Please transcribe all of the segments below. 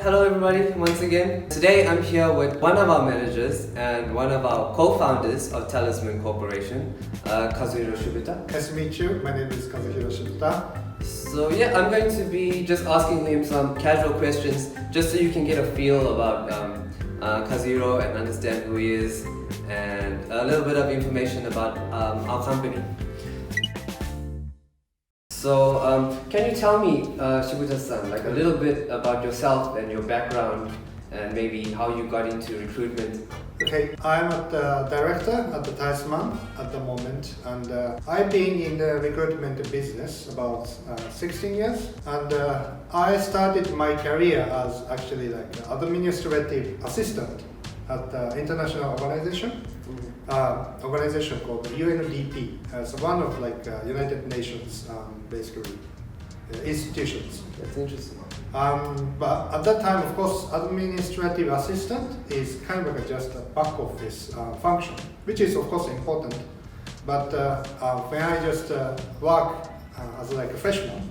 hello everybody once again. Today I'm here with one of our managers and one of our co-founders of Talisman Corporation, Kazuhiro Shigeta. Nice to meet you. My name is Kazuhiro Shigeta. So yeah, I'm going to be just asking him some casual questions just so you can get a feel about Kazuhiro and understand who he is and a little bit of information about our company. So can you tell me, Shigeta-san, like a little bit about yourself and your background and maybe how you got into recruitment? Okay, I'm the director at the Talisman at the moment, and I've been in the recruitment business about 16 years, and I started my career as actually like an administrative assistant at the international organization. Organization called UNDP, as one of like United Nations basically institutions. That's interesting. But at that time, of course, administrative assistant is kind of like just a back office function, which is of course important. But when I just work as like a freshman,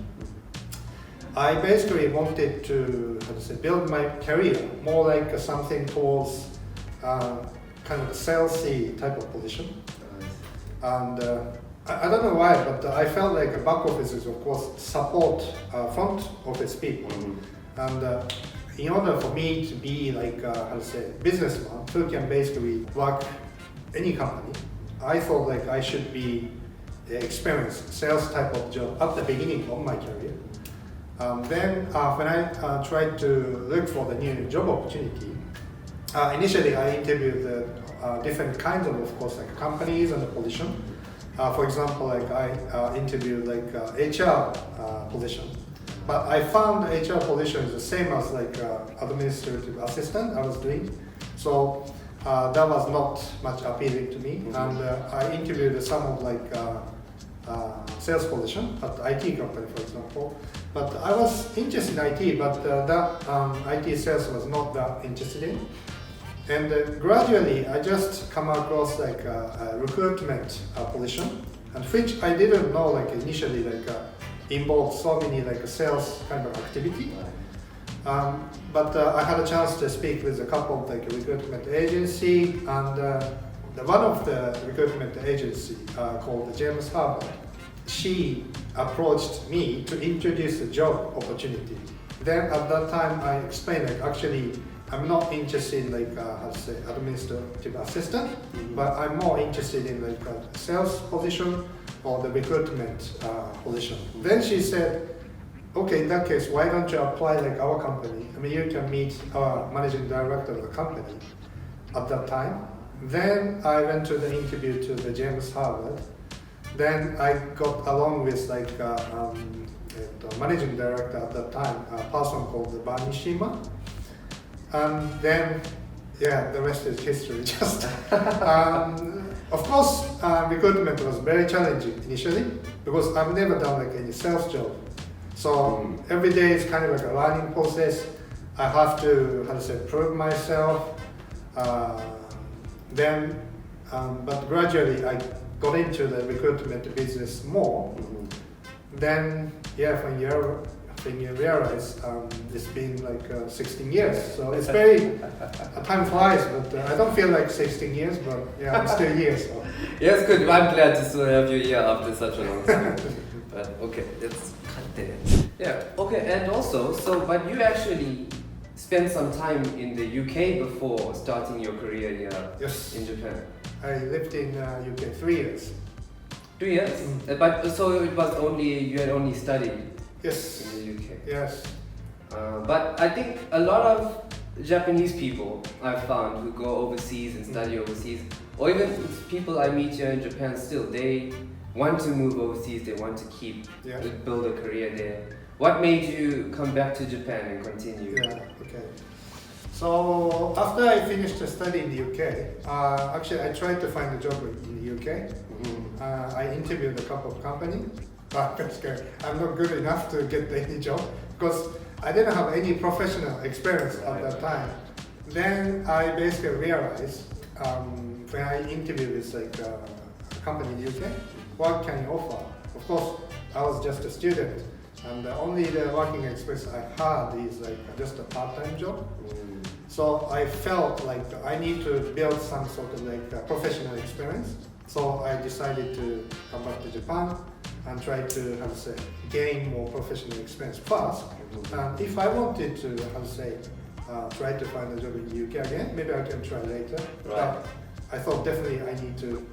I basically wanted to build my career more like something towards kind of a salesy type of position. And I don't know why, but I felt like a back office is of course support front office people. And in order for me to be like businessman who can basically work any company, I thought like I should be experienced sales type of job at the beginning of my career. Then when I tried to look for the new job opportunity, initially I interviewed different kinds of course, like companies and the position. For example, like I interviewed like HR position, but I found HR position is the same as like administrative assistant I was doing. So that was not much appealing to me. And I interviewed some of like sales position at IT company, for example. But I was interested in IT, but that IT sales was not that interested in. And gradually, I just come across like a recruitment position, and which I didn't know like initially like involved so many like sales kind of activity. But I had a chance to speak with a couple of like recruitment agency, and one of the recruitment agency called James Harvard. She approached me to introduce a job opportunity. Then at that time, I explained like actually. I'm not interested in like administrative assistant, but I'm more interested in like a sales position or the recruitment position. Then she said, okay, in that case, why don't you apply like our company? I mean, you can meet our managing director of the company at that time. Then I went to the interview to the James Harvard. Then I got along with like the managing director at that time, a person called Barney Shima. And then, yeah, the rest is history. Just, of course, recruitment was very challenging initially because I've never done like any sales job. So every day is kind of like a learning process. I have to, prove myself. But gradually I got into the recruitment business more. Then, yeah, when you realize it's been like 16 years, so it's very time flies, but I don't feel like 16 years, but yeah, I'm still here. So. Yes, good. I'm glad to still have you here after such a long time. But okay, let's cut there. Yeah. Okay, and also, but you actually spent some time in the UK before starting your career here. Yes. In Japan. I lived in UK 3 years. 2 years. But so it was you had only studied. Yes. In the UK. Yes. But I think a lot of Japanese people I've found who go overseas and study overseas, or even people I meet here in Japan still, they want to move overseas, they want to build a career there. What made you come back to Japan and continue? Yeah, okay. So after I finished studying in the UK, actually I tried to find a job in the UK. I interviewed a couple of companies. But I'm not good enough to get any job because I didn't have any professional experience at that time. Then I basically realized when I interviewed with like a company in the UK, what can you offer? Of course, I was just a student, And only the working experience I had is like just a part-time job. So I felt like I need to build some sort of like professional experience. So I decided to come back to Japan and try to, how to say, gain more professional experience first. And if I wanted to, how to say, try to find a job in the UK again, maybe I can try later. Right. But I thought definitely I need to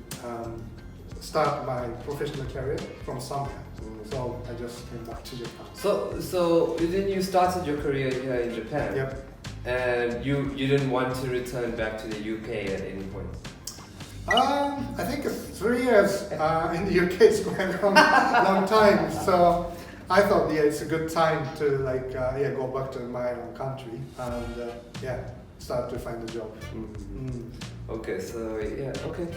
start my professional career from somewhere. So I just came back to Japan. So then you started your career here in Japan. Yep. And you didn't want to return back to the UK at any point? I think 3 years in the UK is quite a long time. So I thought, yeah, it's a good time to like, go back to my own country and start to find a job. Okay, so okay.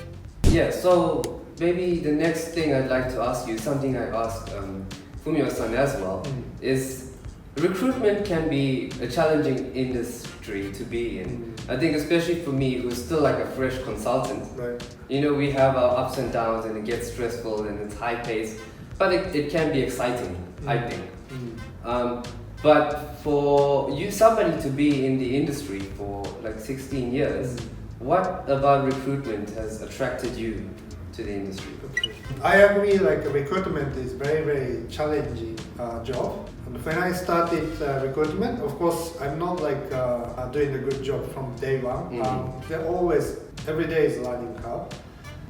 Yeah, so maybe the next thing I'd like to ask you, something I asked Fumio-san as well, is recruitment can be a challenging industry to be in. I think especially for me, who's still like a fresh consultant. Right. You know, we have our ups and downs and it gets stressful and it's high paced, but it can be exciting, I think. But for you, somebody to be in the industry for like 16 years, what about recruitment has attracted you to the industry? I agree, like recruitment is very, very challenging job. And when I started recruitment, of course, I'm not like doing a good job from day one. There always, every day is a learning curve.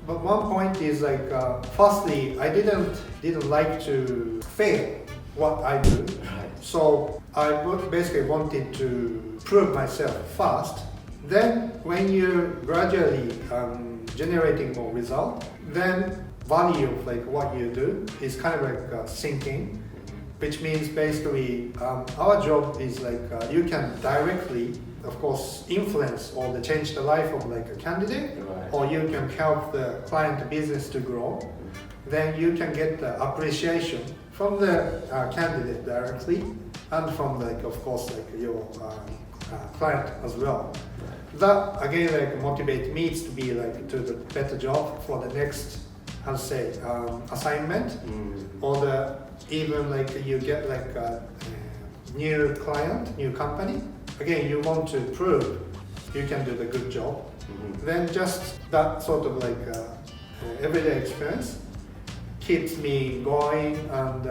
But one point is like, firstly, I didn't like to fail what I do. Right. So I basically wanted to prove myself fast. Then when you gradually generating more result, then value of like what you do is kind of like sinking, which means basically our job is like you can directly, of course, influence or change the life of like a candidate, Right. or you can help the client business to grow. Then you can get the appreciation from the candidate directly, and from like, of course, like your client as well. That again like motivate me to be like to the better job for the next, how to say, assignment, or the even like you get like a new client, new company. Again, you want to prove you can do the good job. Then just that sort of like everyday experience keeps me going, and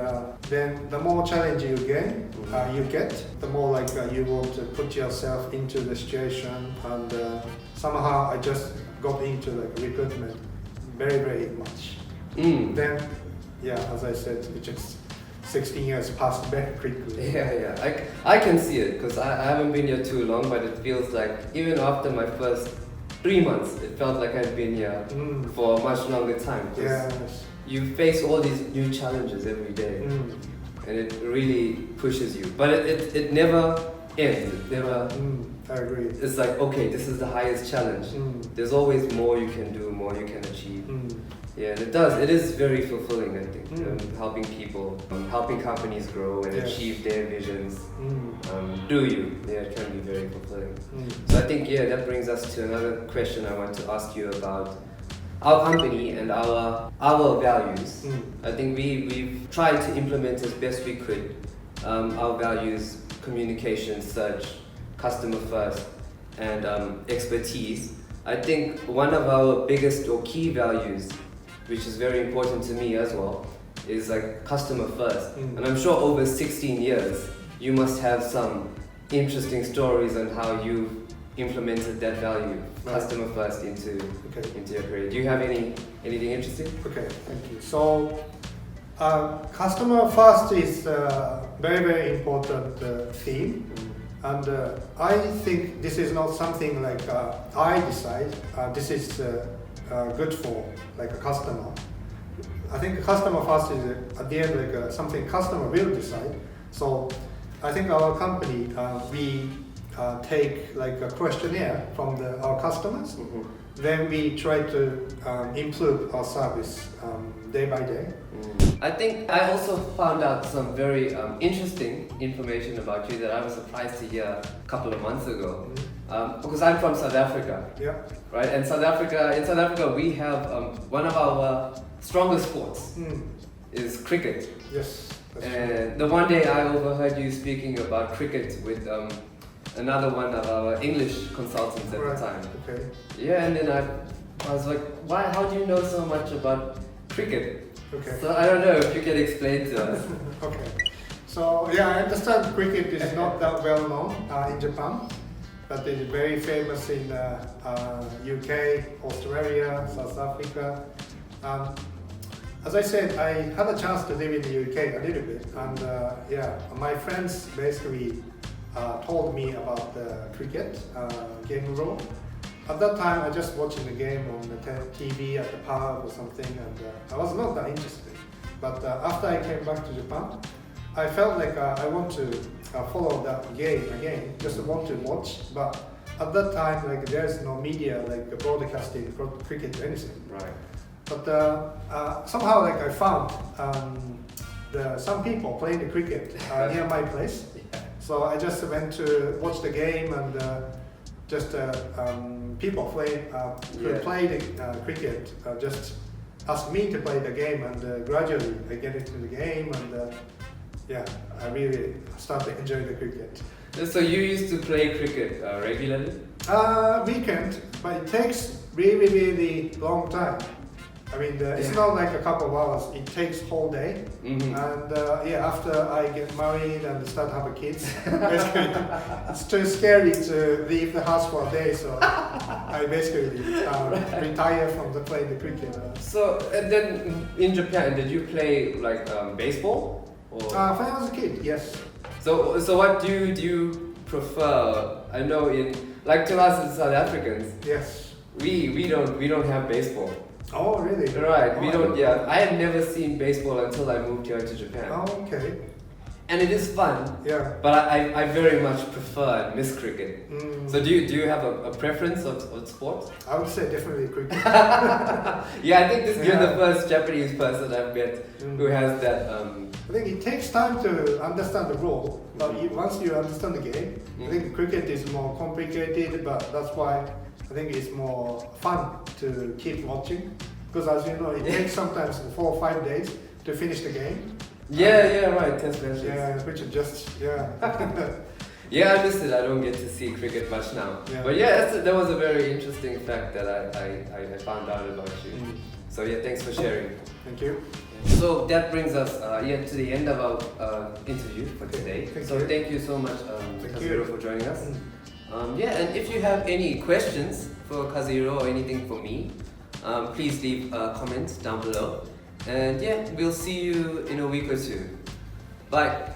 then the more challenge you get, the more like you want to put yourself into the situation, and somehow I just got into like recruitment very, very much. Then, as I said, it just 16 years passed very quickly. Yeah. I can see it because I haven't been here too long, but it feels like even after my first 3 months, it felt like I've been here for a much longer time. Yes. You face all these new challenges every day, and it really pushes you. But it never ends. It never. I agree. It's like, okay, this is the highest challenge. There's always more you can do, more you can achieve. Yeah, and it does. It is very fulfilling, I think, helping people, helping companies grow and achieve their visions. It can be very fulfilling. So I think, that brings us to another question I want to ask you about our company and our values. I think we've tried to implement as best we could our values: communication, search, customer first, and expertise. I think one of our biggest or key values, which is very important to me as well, is like customer first. And I'm sure over 16 years, you must have some interesting stories on how you've implemented that value, customer first, into your career. Do you have anything interesting? Okay, thank you. So, customer first is a very, very important theme. And I think this is not something like I decide, this is good for like a customer. I think customer first is at the end like something customer will decide. So I think our company, we take like a questionnaire from our customers. Then we try to improve our service day by day. I think I also found out some very interesting information about you that I was surprised to hear a couple of months ago. Because I'm from South Africa, right? And in South Africa, we have one of our strongest sports is cricket. Yes. And the one day I overheard you speaking about cricket with another one of our English consultants at the time. Okay. Yeah, and then I was like, why? How do you know so much about cricket? Okay. So I don't know if you can explain to us. Okay. So yeah, I understand cricket is not that well known in Japan, but it is very famous in UK, Australia, South Africa. As I said, I had a chance to live in the UK a little bit, and yeah, my friends basically told me about the cricket game rule. At that time, I just watching the game on the TV at the pub or something, and I was not that interested. But after I came back to Japan, I felt like I want to follow that game again, just want to watch. But at that time, like there's no media like broadcasting cricket or anything. Right. But somehow, like I found some people playing the cricket near my place. Yeah. So I just went to watch the game, and just people who play the cricket just asked me to play the game, and gradually I get into the game, and yeah, I really started enjoying the cricket. So you used to play cricket regularly? Weekend, but it takes really, really long time. I mean, it's not like a couple of hours, it takes whole day. Mm-hmm. And yeah, after I get married and start having kids, basically, it's too scary to leave the house for a day, so I basically retire from the playing the cricket. So, and then in Japan, did you play like baseball? Or? When I was a kid, yes. So what do you prefer? I know like to us as South Africans, Yes. we don't have baseball. Oh, really? Right, we Oh, don't. Yeah, I had never seen baseball until I moved here to Japan. Oh, okay. And it is fun. Yeah. But I very much prefer and miss cricket. Mm. So do you have a preference of sports? I would say definitely cricket. Yeah, I think you're the first Japanese person I've met who has that. I think it takes time to understand the rule, but once you understand the game, I think cricket is more complicated, but that's why I think it's more fun to keep watching. Because as you know, it takes sometimes 4 or 5 days to finish the game. Yeah, right, test matches. Yeah, which is just, yeah. Yeah, I missed it. I don't get to see cricket much now. Yeah. But yeah, that was a very interesting fact that I found out about you. So yeah, thanks for sharing. Thank you. So that brings us to the end of our interview for today. Thank you so much, Kazuhiro, for joining us. Yeah, and if you have any questions for Kazuhiro or anything for me, please leave comments down below. And yeah, we'll see you in a week or two. Bye.